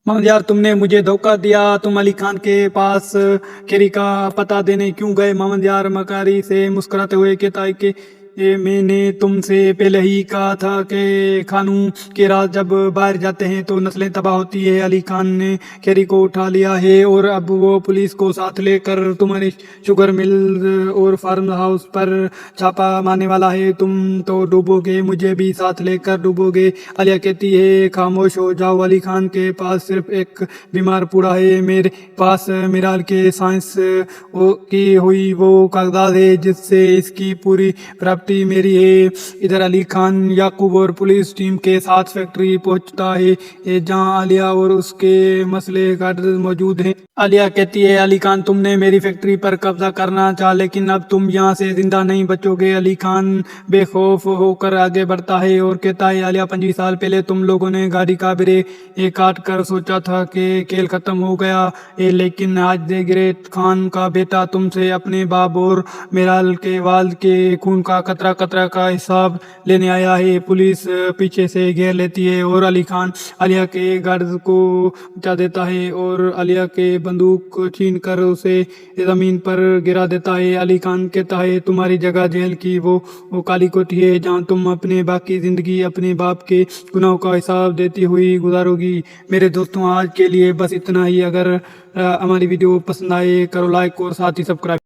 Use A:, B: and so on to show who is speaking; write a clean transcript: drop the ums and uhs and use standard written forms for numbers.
A: محمد یار تم نے مجھے دھوکہ دیا، تم علی خان کے پاس کیری کا پتہ دینے کیوں گئے؟ محمد یار مکاری سے مسکراتے ہوئے کہتا ہے کہ میں نے تم سے پہلے ہی کہا تھا کہ خانوں کے راز جب باہر جاتے ہیں تو نسلیں تباہ ہوتی ہے۔ علی خان نے کیری کو اٹھا لیا ہے اور اب وہ پولیس کو ساتھ لے کر تمہاری شوگر ملز اور فارم ہاؤس پر چھاپا مارنے والا ہے۔ تم تو ڈوبو گے، مجھے بھی ساتھ لے کر ڈوبو گے۔ عالیہ کہتی ہے خاموش ہو جاؤ، علی خان کے پاس صرف ایک بیمار پوڑا ہے، میرے پاس میرال کے سائنس کی ہوئی وہ کاغذات ہے جس سے اس کی پوری پراپرٹی میری ہے۔ ادھر علی خان یعقوب اور پولیس ٹیم کے ساتھ فیکٹری پہنچتا ہے جہاں عالیہ اور اس کے مسلح گارڈز موجود ہیں۔ عالیہ کہتی ہے علی خان تم نے میری فیکٹری پر قبضہ کرنا چاہا لیکن اب تم یہاں سے زندہ نہیں بچو گے۔ علی خان بے خوف ہو کر آگے بڑھتا ہے اور کہتا ہے عالیہ 25 سال پہلے تم لوگوں نے گاڑی کا بریک کاٹ کر سوچا تھا کہ کھیل ختم ہو گیا ہے، لیکن آج دی گریٹ خان کا بیٹا تم سے اپنے باپ اور میرال کے والد کے خون کا قطرہ قطرہ کا حساب لینے آیا ہے۔ پولیس پیچھے سے گھیر لیتی ہے اور علی خان عالیہ کے گارڈز کو بچا دیتا ہے اور عالیہ کے بندوق چھین کر اسے زمین پر گرا دیتا ہے۔ علی خان کہتا ہے تمہاری جگہ جیل کی وہ کالی کوٹھی ہے جہاں تم اپنے باقی زندگی اپنے باپ کے گناہوں کا حساب دیتی ہوئی گزارو گی۔ میرے دوستوں آج کے لیے بس اتنا ہی۔ اگر ہماری ویڈیو پسند آئے کرو لائک اور ساتھ ہی سبسکرائب۔